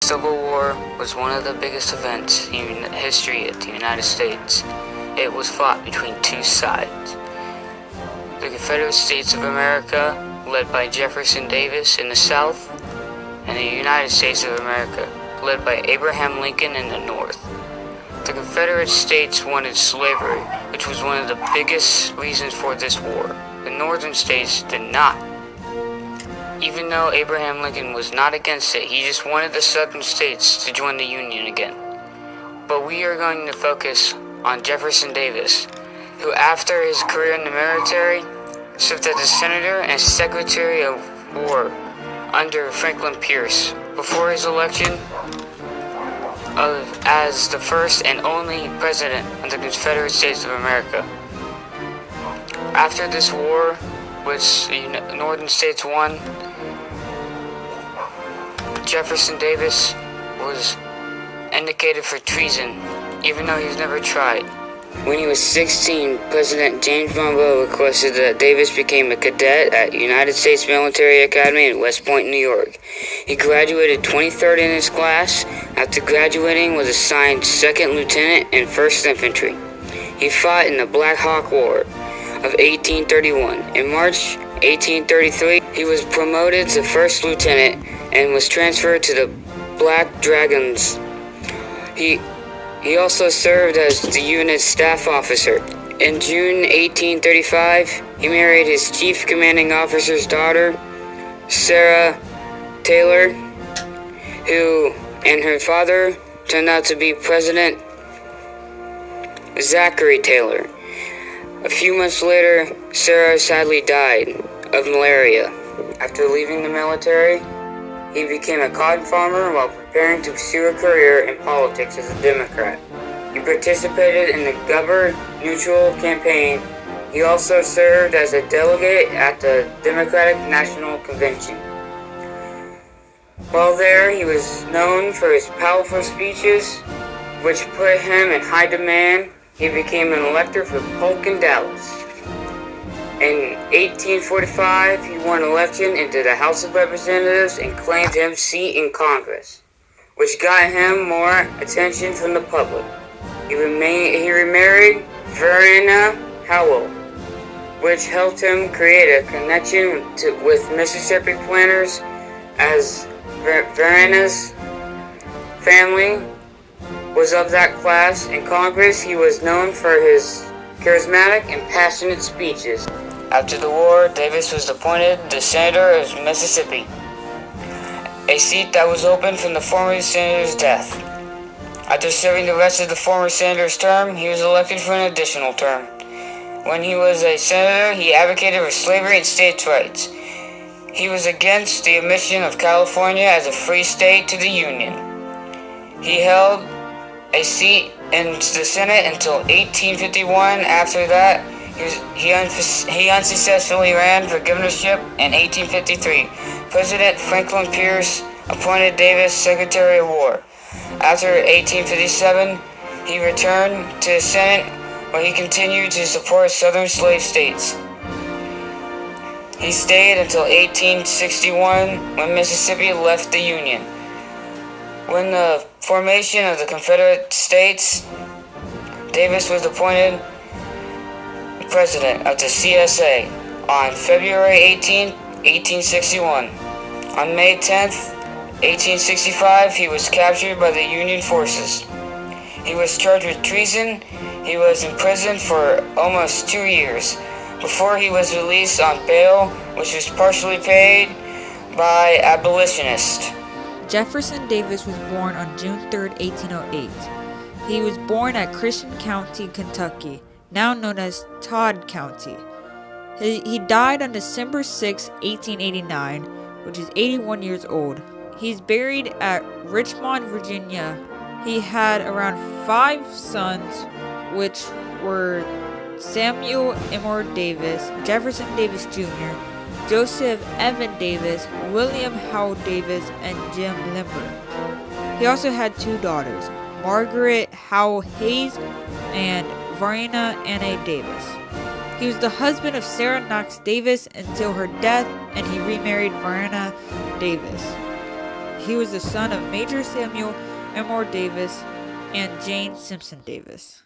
Civil War was one of the biggest events in history of the United States. It was fought between two sides. The Confederate States of America, led by Jefferson Davis in the South, and the United States of America, led by Abraham Lincoln in the North. The Confederate States wanted slavery, which was one of the biggest reasons for this war. The Northern States did not. Even though Abraham Lincoln was not against it, he just wanted the Southern States to join the Union again. But we are going to focus on Jefferson Davis, who after his career in the military, served as a senator and secretary of war under Franklin Pierce before his election as the first and only president of the Confederate States of America. After this war, which the Northern States won, Jefferson Davis was indicated for treason, even though he was never tried. When he was 16, President James Monroe requested that Davis become a cadet at United States Military Academy in West Point, New York. He graduated 23rd in his class. After graduating, was assigned 2nd Lieutenant and 1st Infantry. He fought in the Black Hawk War of 1831. In March 1833, he was promoted to 1st Lieutenant and was transferred to the Black Dragons. He also served as the unit's staff officer. In June 1835, he married his chief commanding officer's daughter, Sarah Taylor, who and her father turned out to be President Zachary Taylor. A few months later, Sarah sadly died of malaria. After leaving the military, he became a cotton farmer while preparing to pursue a career in politics as a Democrat. He participated in the governor-neutral campaign. He also served as a delegate at the Democratic National Convention. While there, he was known for his powerful speeches, which put him in high demand. He became an elector for Polk and Dallas. In 1845, he won election into the House of Representatives and claimed his seat in Congress, which got him more attention from the public. He remarried Verena Howell, which helped him create a connection with Mississippi planters, as Verena's family was of that class. In Congress, he was known for his charismatic and passionate speeches. After the war, Davis was appointed the Senator of Mississippi, a seat that was open from the former senator's death. After serving the rest of the former senator's term, he was elected for an additional term. When he was a senator, he advocated for slavery and states' rights. He was against the admission of California as a free state to the Union. He held a seat in the Senate until 1851. After that, he unsuccessfully ran for governorship in 1853. President Franklin Pierce appointed Davis Secretary of War. After 1857, he returned to the Senate, where he continued to support southern slave states. He stayed until 1861, when Mississippi left the Union. When the formation of the Confederate States, Davis was appointed president of the CSA on February 18, 1861. On May 10, 1865, he was captured by the Union forces. He was charged with treason. He was imprisoned for almost 2 years before he was released on bail, which was partially paid by abolitionists. Jefferson Davis was born on June 3, 1808. He was born at Christian County, Kentucky, now known as Todd County. He died on December 6, 1889, which is 81 years old. He's buried at Richmond, Virginia. He had around 5 sons, which were Samuel Emory Davis, Jefferson Davis Jr., Joseph Evan Davis, William Howell Davis, and Jim Limber. He also had 2 daughters, Margaret Howell Hayes and Verena Anna Davis. He was the husband of Sarah Knox Davis until her death, and he remarried Verena Davis. He was the son of Major Samuel Elmore Davis and Jane Simpson Davis.